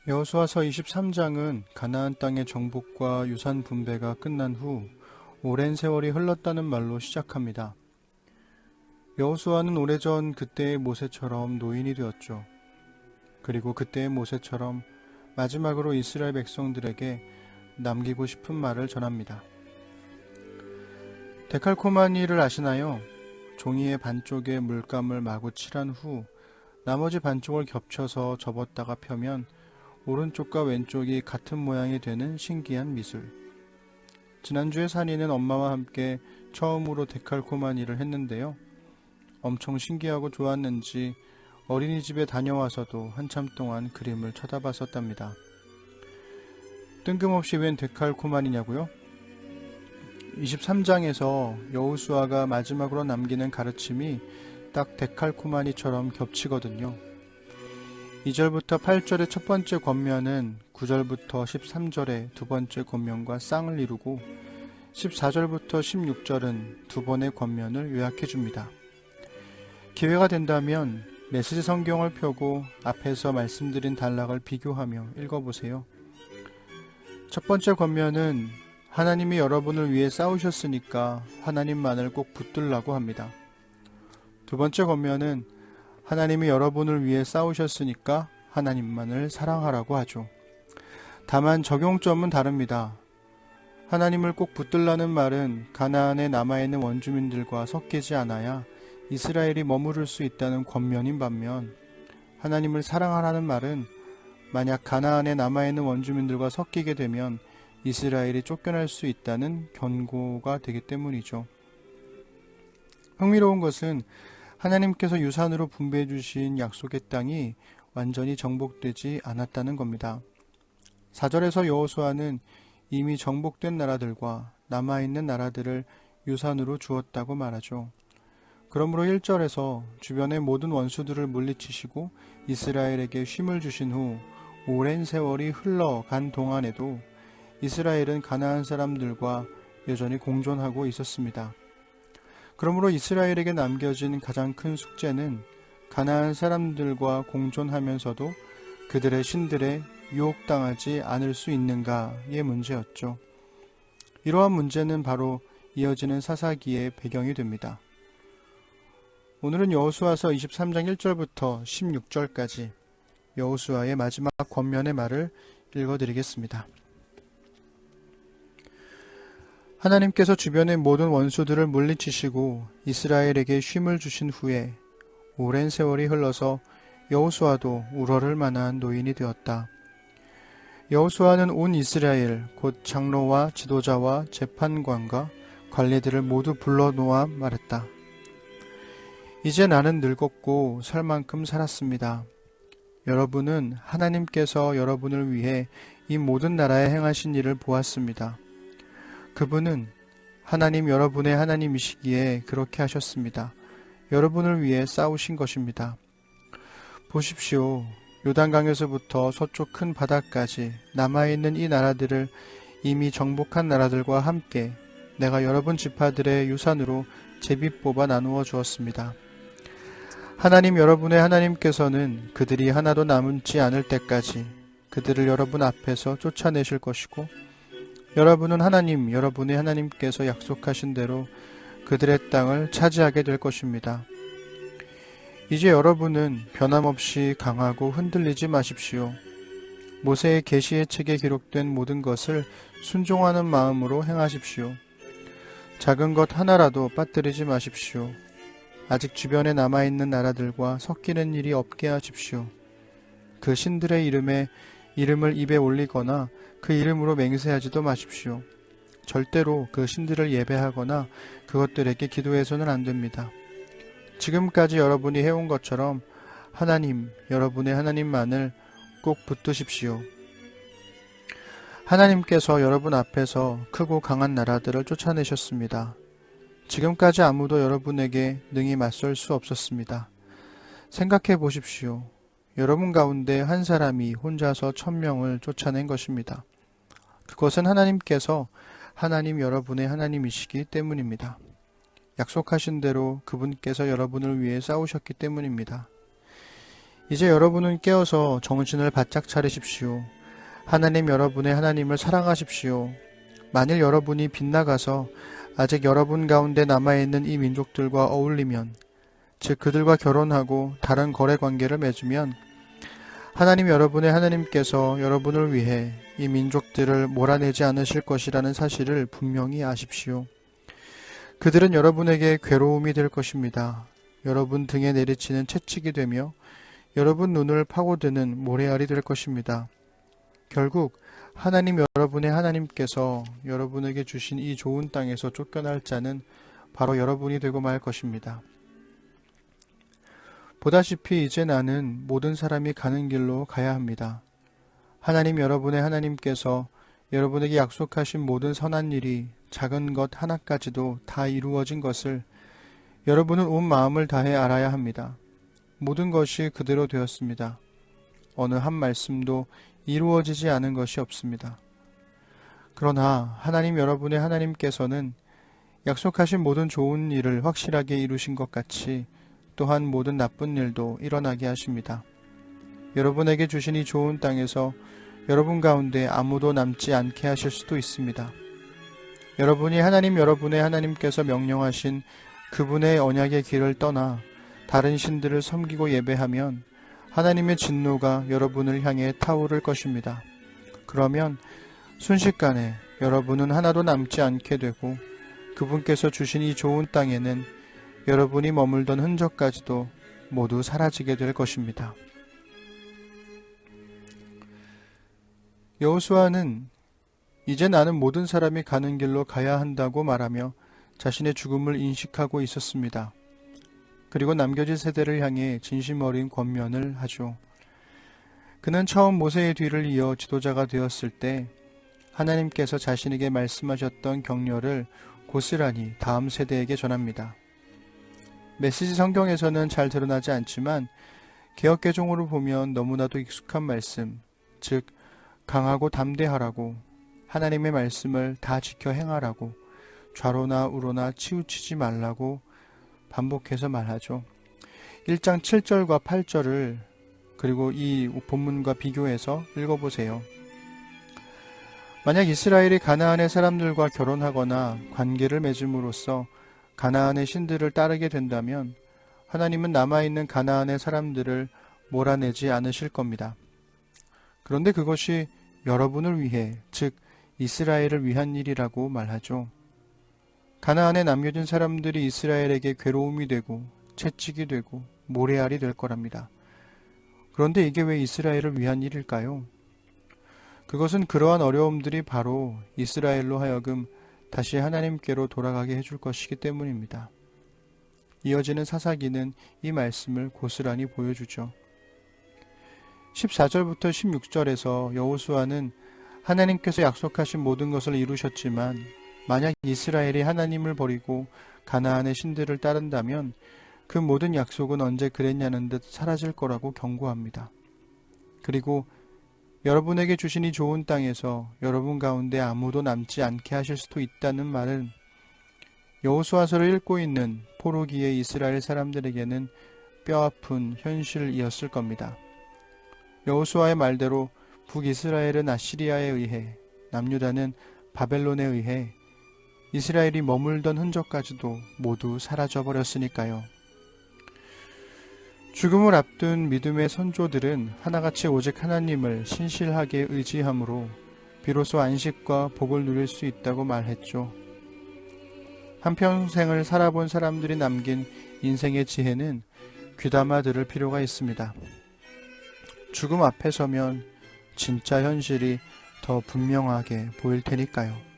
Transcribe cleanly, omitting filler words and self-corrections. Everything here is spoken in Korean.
여호수아서 23장은 가나안 땅의 정복과 유산 분배가 끝난 후 오랜 세월이 흘렀다는 말로 시작합니다. 여호수아는 오래전 그때의 모세처럼 노인이 되었죠. 그리고 그때의 모세처럼 마지막으로 이스라엘 백성들에게 남기고 싶은 말을 전합니다. 데칼코마니를 아시나요? 종이의 반쪽에 물감을 마구 칠한 후 나머지 반쪽을 겹쳐서 접었다가 펴면 오른쪽과 왼쪽이 같은 모양이 되는 신기한 미술. 지난주에 산이는 엄마와 함께 처음으로 데칼코마니를 했는데요. 엄청 신기하고 좋았는지 어린이집에 다녀와서도 한참 동안 그림을 쳐다봤었답니다. 뜬금없이 웬 데칼코마니냐고요? 23장에서 여호수아가 마지막으로 남기는 가르침이 딱 데칼코마니처럼 겹치거든요. 2절부터 8절의 첫 번째 권면은 9절부터 13절의 두 번째 권면과 쌍을 이루고 14절부터 16절은 두 번의 권면을 요약해 줍니다. 기회가 된다면 메시지 성경을 펴고 앞에서 말씀드린 단락을 비교하며 읽어보세요. 첫 번째 권면은 하나님이 여러분을 위해 싸우셨으니까 하나님만을 꼭 붙들라고 합니다. 두 번째 권면은 하나님이 여러분을 위해 싸우셨으니까 하나님만을 사랑하라고 하죠. 다만 적용점은 다릅니다. 하나님을 꼭 붙들라는 말은 가나안에 남아있는 원주민들과 섞이지 않아야 이스라엘이 머무를 수 있다는 권면인 반면 하나님을 사랑하라는 말은 만약 가나안에 남아있는 원주민들과 섞이게 되면 이스라엘이 쫓겨날 수 있다는 경고가 되기 때문이죠. 흥미로운 것은 하나님께서 유산으로 분배해 주신 약속의 땅이 완전히 정복되지 않았다는 겁니다. 4절에서 여호수아는 이미 정복된 나라들과 남아있는 나라들을 유산으로 주었다고 말하죠. 그러므로 1절에서 주변의 모든 원수들을 물리치시고 이스라엘에게 쉼을 주신 후 오랜 세월이 흘러간 동안에도 이스라엘은 가나안 사람들과 여전히 공존하고 있었습니다. 그러므로 이스라엘에게 남겨진 가장 큰 숙제는 가나안 사람들과 공존하면서도 그들의 신들에 유혹당하지 않을 수 있는가의 문제였죠. 이러한 문제는 바로 이어지는 사사기의 배경이 됩니다. 오늘은 여호수아서 23장 1절부터 16절까지 여호수아의 마지막 권면의 말을 읽어드리겠습니다. 하나님께서 주변의 모든 원수들을 물리치시고 이스라엘에게 쉼을 주신 후에 오랜 세월이 흘러서 여호수아도 우러를 만한 노인이 되었다. 여호수아는 온 이스라엘 곧 장로와 지도자와 재판관과 관리들을 모두 불러놓아 말했다. 이제 나는 늙었고 살 만큼 살았습니다. 여러분은 하나님께서 여러분을 위해 이 모든 나라에 행하신 일을 보았습니다. 그분은 하나님 여러분의 하나님이시기에 그렇게 하셨습니다. 여러분을 위해 싸우신 것입니다. 보십시오. 요단강에서부터 서쪽 큰 바다까지 남아있는 이 나라들을 이미 정복한 나라들과 함께 내가 여러분 지파들의 유산으로 제비 뽑아 나누어 주었습니다. 하나님 여러분의 하나님께서는 그들이 하나도 남지 않을 때까지 그들을 여러분 앞에서 쫓아내실 것이고 여러분은 하나님 여러분의 하나님께서 약속하신 대로 그들의 땅을 차지하게 될 것입니다. 이제 여러분은 변함없이 강하고 흔들리지 마십시오. 모세의 계시의 책에 기록된 모든 것을 순종하는 마음으로 행하십시오. 작은 것 하나라도 빠뜨리지 마십시오. 아직 주변에 남아있는 나라들과 섞이는 일이 없게 하십시오. 그 신들의 이름을 입에 올리거나 그 이름으로 맹세하지도 마십시오. 절대로 그 신들을 예배하거나 그것들에게 기도해서는 안 됩니다. 지금까지 여러분이 해온 것처럼 하나님, 여러분의 하나님만을 꼭 붙드십시오. 하나님께서 여러분 앞에서 크고 강한 나라들을 쫓아내셨습니다. 지금까지 아무도 여러분에게 능히 맞설 수 없었습니다. 생각해 보십시오. 여러분 가운데 한 사람이 혼자서 1000명을 쫓아낸 것입니다. 그것은 하나님께서 하나님 여러분의 하나님이시기 때문입니다. 약속하신 대로 그분께서 여러분을 위해 싸우셨기 때문입니다. 이제 여러분은 깨어서 정신을 바짝 차리십시오. 하나님 여러분의 하나님을 사랑하십시오. 만일 여러분이 빗나가서 아직 여러분 가운데 남아있는 이 민족들과 어울리면, 즉 그들과 결혼하고 다른 거래 관계를 맺으면 하나님 여러분의 하나님께서 여러분을 위해 이 민족들을 몰아내지 않으실 것이라는 사실을 분명히 아십시오. 그들은 여러분에게 괴로움이 될 것입니다. 여러분 등에 내리치는 채찍이 되며 여러분 눈을 파고드는 모래알이 될 것입니다. 결국 하나님 여러분의 하나님께서 여러분에게 주신 이 좋은 땅에서 쫓겨날 자는 바로 여러분이 되고 말 것입니다. 보다시피 이제 나는 모든 사람이 가는 길로 가야 합니다. 하나님 여러분의 하나님께서 여러분에게 약속하신 모든 선한 일이 작은 것 하나까지도 다 이루어진 것을 여러분은 온 마음을 다해 알아야 합니다. 모든 것이 그대로 되었습니다. 어느 한 말씀도 이루어지지 않은 것이 없습니다. 그러나 하나님 여러분의 하나님께서는 약속하신 모든 좋은 일을 확실하게 이루신 것 같이 또한 모든 나쁜 일도 일어나게 하십니다. 여러분에게 주신 이 좋은 땅에서 여러분 가운데 아무도 남지 않게 하실 수도 있습니다. 여러분이 하나님 여러분의 하나님께서 명령하신 그분의 언약의 길을 떠나 다른 신들을 섬기고 예배하면 하나님의 진노가 여러분을 향해 타오를 것입니다. 그러면 순식간에 여러분은 하나도 남지 않게 되고 그분께서 주신 이 좋은 땅에는 여러분이 머물던 흔적까지도 모두 사라지게 될 것입니다. 여호수아는 이제 나는 모든 사람이 가는 길로 가야 한다고 말하며 자신의 죽음을 인식하고 있었습니다. 그리고 남겨진 세대를 향해 진심 어린 권면을 하죠. 그는 처음 모세의 뒤를 이어 지도자가 되었을 때 하나님께서 자신에게 말씀하셨던 격려를 고스란히 다음 세대에게 전합니다. 메시지 성경에서는 잘 드러나지 않지만 개역개정으로 보면 너무나도 익숙한 말씀, 즉 강하고 담대하라고, 하나님의 말씀을 다 지켜 행하라고, 좌로나 우로나 치우치지 말라고 반복해서 말하죠. 1장 7절과 8절을 그리고 이 본문과 비교해서 읽어보세요. 만약 이스라엘이 가나안의 사람들과 결혼하거나 관계를 맺음으로써 가나안의 신들을 따르게 된다면 하나님은 남아있는 가나안의 사람들을 몰아내지 않으실 겁니다. 그런데 그것이 여러분을 위해, 즉 이스라엘을 위한 일이라고 말하죠. 가나안에 남겨진 사람들이 이스라엘에게 괴로움이 되고 채찍이 되고 모래알이 될 거랍니다. 그런데 이게 왜 이스라엘을 위한 일일까요? 그것은 그러한 어려움들이 바로 이스라엘로 하여금 다시 하나님께로 돌아가게 해줄 것이기 때문입니다. 이어지는 사사기는 이 말씀을 고스란히 보여주죠. 14절부터 16절에서 여호수아는 하나님께서 약속하신 모든 것을 이루셨지만 만약 이스라엘이 하나님을 버리고 가나안의 신들을 따른다면 그 모든 약속은 언제 그랬냐는 듯 사라질 거라고 경고합니다. 그리고 여러분에게 주신 이 좋은 땅에서 여러분 가운데 아무도 남지 않게 하실 수도 있다는 말은 여호수아서를 읽고 있는 포로기의 이스라엘 사람들에게는 뼈아픈 현실이었을 겁니다. 여호수아의 말대로 북이스라엘은 아시리아에 의해, 남유다는 바벨론에 의해 이스라엘이 머물던 흔적까지도 모두 사라져버렸으니까요. 죽음을 앞둔 믿음의 선조들은 하나같이 오직 하나님을 신실하게 의지함으로 비로소 안식과 복을 누릴 수 있다고 말했죠. 한평생을 살아본 사람들이 남긴 인생의 지혜는 귀담아 들을 필요가 있습니다. 죽음 앞에 서면 진짜 현실이 더 분명하게 보일 테니까요.